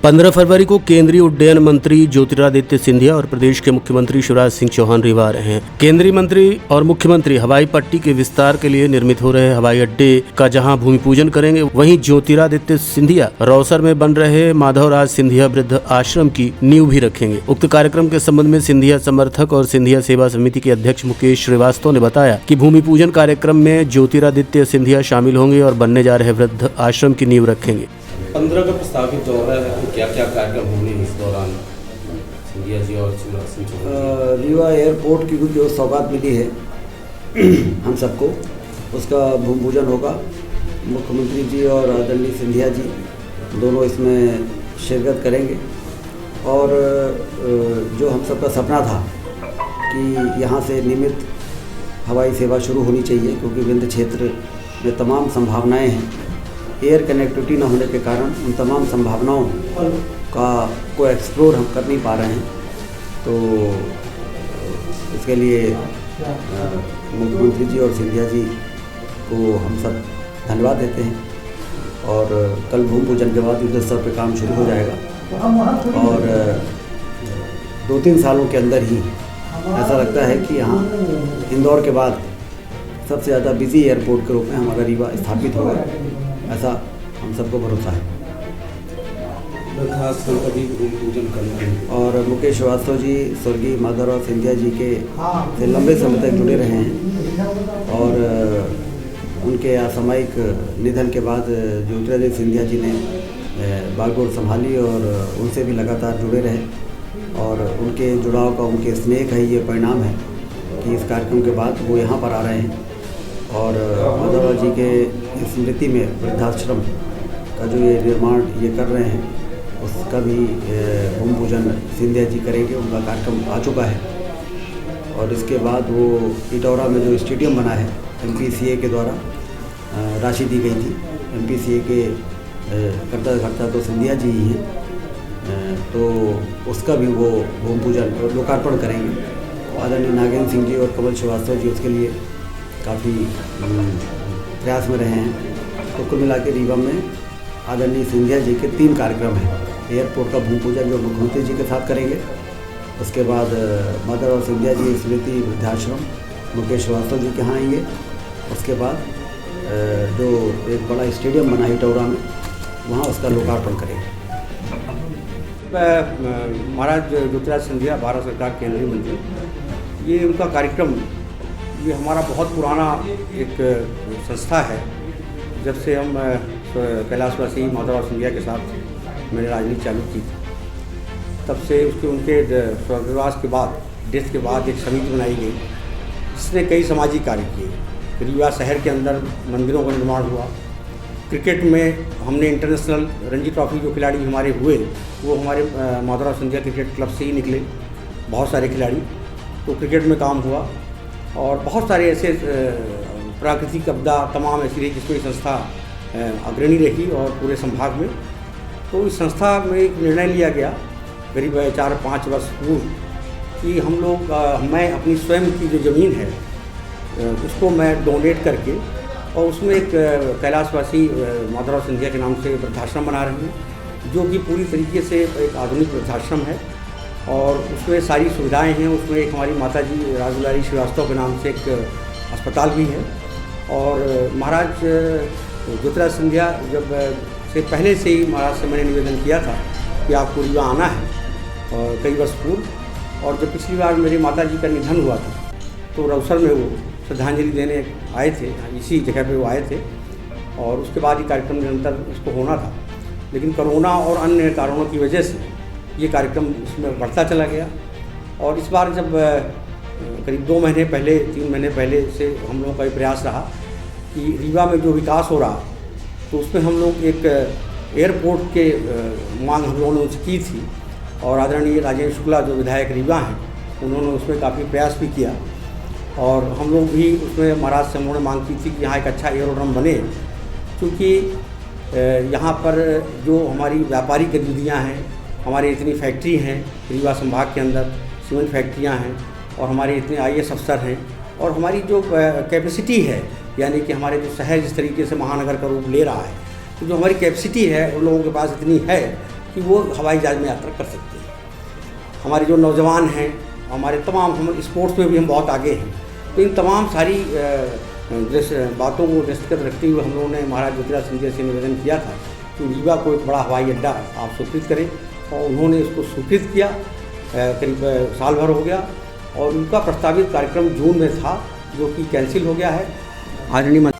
15 फरवरी को केंद्रीय उड्डयन मंत्री ज्योतिरादित्य सिंधिया और प्रदेश के मुख्यमंत्री शिवराज सिंह चौहान रीवा आ रहे हैं। केंद्रीय मंत्री और मुख्यमंत्री हवाई पट्टी के विस्तार के लिए निर्मित हो रहे हवाई अड्डे का जहां भूमि पूजन करेंगे, वहीं ज्योतिरादित्य सिंधिया रौसर में बन रहे माधवराज सिंधिया वृद्ध आश्रम की नींव भी रखेंगे। उक्त कार्यक्रम के संबंध में सिंधिया समर्थक और सिंधिया सेवा समिति के अध्यक्ष मुकेश श्रीवास्तव ने बताया कि भूमि पूजन कार्यक्रम में ज्योतिरादित्य सिंधिया शामिल होंगे और बनने जा रहे वृद्ध आश्रम की नींव रखेंगे। 15 का प्रस्तावित दौरा है, तो क्या क्या कार्यक्रम होंगे इस दौरान सिंधिया जी और शिवराज सिंह चौहान? रीवा एयरपोर्ट की जो सौगात मिली है हम सबको, उसका भूमि पूजन होगा। मुख्यमंत्री जी और आदरणीय सिंधिया जी दोनों इसमें शिरकत करेंगे। और जो हम सबका सपना था कि यहाँ से नियमित हवाई सेवा शुरू होनी चाहिए, क्योंकि विंध्य क्षेत्र में तमाम संभावनाएं हैं। एयर कनेक्टिविटी न होने के कारण उन तमाम संभावनाओं को एक्सप्लोर हम कर नहीं पा रहे हैं। तो इसके लिए मुख्यमंत्री जी और सिंधिया जी को हम सब धन्यवाद देते हैं। और कल भूमि पूजन के बाद युद्ध स्तर पर काम शुरू हो जाएगा और 2-3 सालों के अंदर ही ऐसा लगता है कि यहाँ इंदौर के बाद सबसे ज़्यादा बिजी एयरपोर्ट के रूप में हमारा रीवा स्थापित होगा, ऐसा हम सबको भरोसा है। और मुकेश श्रीवास्तव जी स्वर्गीय माधवराव सिंधिया जी के से लंबे समय तक जुड़े रहे हैं और उनके असामयिक निधन के बाद ज्योतिरादित्य सिंधिया जी ने बागडोर संभाली और उनसे भी लगातार जुड़े रहे। और उनके जुड़ाव का, उनके स्नेह का ही ये परिणाम है कि इस कार्यक्रम के बाद वो यहाँ पर आ रहे हैं। और माधवराव जी के स्मृति में वृद्धाश्रम का जो ये निर्माण ये कर रहे हैं, उसका भी भूमि पूजन सिंधिया जी करेंगे। उनका कार्यक्रम आ चुका है। और इसके बाद वो इटौरा में जो स्टेडियम बना है MPCA के द्वारा राशि दी गई थी, MPCA के कर्ता तो सिंधिया जी ही हैं, तो उसका भी वो भूमि पूजन और लोकार्पण करेंगे। आदरणीय नागेंद्र सिंह जी और कमल श्रीवास्तव जी उसके लिए काफ़ी प्रयास में रहे हैं। तो कुल मिला के रीवा में आदरणीय सिंधिया जी के 3 कार्यक्रम हैं। एयरपोर्ट का भूमि पूजन जो मुख्यमंत्री जी के साथ करेंगे, उसके बाद माधवराव सिंधिया जी स्मृति वृद्धाश्रम मुकेश श्रीवास्तव जी के यहाँ आएंगे। उसके बाद जो एक बड़ा स्टेडियम बना है इटौरा में, वहाँ उसका लोकार्पण करेंगे। महाराज ज्योतिरादित्य सिंधिया भारत सरकार केंद्रीय मंत्री, ये उनका कार्यक्रम, ये हमारा बहुत पुराना एक संस्था है। जब से हम कैलाशवासी माधवराव सिंधिया के साथ मैंने राजनीति चालू की थी, तब से उनके स्वर्गवास के बाद, डेथ के बाद एक समिति बनाई गई जिसने कई सामाजिक कार्य किए। रीवा शहर के अंदर मंदिरों का निर्माण हुआ। क्रिकेट में हमने इंटरनेशनल रणजी ट्रॉफी जो खिलाड़ी हमारे हुए, वो हमारे माधवराव सिंधिया क्रिकेट क्लब से ही निकले, बहुत सारे खिलाड़ी। तो क्रिकेट में काम हुआ और बहुत सारे ऐसे प्राकृतिक आपदा तमाम ऐसी रही जिसमें संस्था अग्रणी रही और पूरे संभाग में। तो इस संस्था में एक निर्णय लिया गया करीब 4-5 वर्ष पूर्व कि हम लोग मैं अपनी स्वयं की जो ज़मीन है उसको मैं डोनेट करके और उसमें एक कैलाशवासी माधवराव सिंधिया के नाम से वृद्धाश्रम बना रहे हैं, जो कि पूरी तरीके से एक आधुनिक वृद्धाश्रम है। और उसमें सारी सुविधाएं हैं। उसमें एक हमारी माता जी राजदुलारी श्रीवास्तव के नाम से एक अस्पताल भी है। और महाराज ज्योतिरादित्य सिंधिया जब से पहले से ही महाराज से मैंने निवेदन किया था कि आपको रीवा आना है, और कई वर्ष पूर्व। और जब पिछली बार मेरी माता जी का निधन हुआ था, तो रौसर में वो श्रद्धांजलि देने आए थे, इसी जगह पे वो आए थे। और उसके बाद ही कार्यक्रम निरंतर उसको होना था, लेकिन कोरोना और अन्य कारणों की वजह से ये कार्यक्रम इसमें बढ़ता चला गया। और इस बार जब करीब 2 महीने पहले, 3 महीने पहले से हम लोगों का ये प्रयास रहा कि रीवा में जो विकास हो रहा, तो उसमें हम लोग एक एयरपोर्ट के मांग हम लोगों ने उसकी की थी। और आदरणीय राजेंद्र शुक्ला जो विधायक रीवा हैं, उन्होंने उसमें काफ़ी प्रयास भी किया। और हम लोग भी उसमें महाराज से उन्होंने मांग की थी कि यहाँ एक अच्छा एयरोड्रम बने, क्योंकि यहाँ पर जो हमारी व्यापारिक गतिविधियाँ हैं, हमारी इतनी फैक्ट्री हैं रीवा संभाग के अंदर, सीमेंट फैक्ट्रियाँ हैं, और हमारे इतने IAS अफसर हैं, और हमारी जो कैपेसिटी है, यानी कि हमारे जो शहर जिस तरीके से महानगर का रूप ले रहा है, तो जो हमारी कैपेसिटी है उन लोगों के पास इतनी है कि वो हवाई जहाज़ में यात्रा कर सकते हैं। हमारे जो नौजवान हैं, हमारे तमाम, हम स्पोर्ट्स में भी हम बहुत आगे हैं। तो इन तमाम सारी बातों को दृष्टिगत रखते हुए हम लोगों ने महाराज ज्योतिराज सिंधिया से निवेदन किया था कि रीवा को एक बड़ा हवाई अड्डा आप स्वीकृत करें, और उन्होंने इसको स्वीकृत किया। करीब साल भर हो गया और उनका प्रस्तावित कार्यक्रम जून में था, जो कि कैंसिल हो गया है। आदरणीय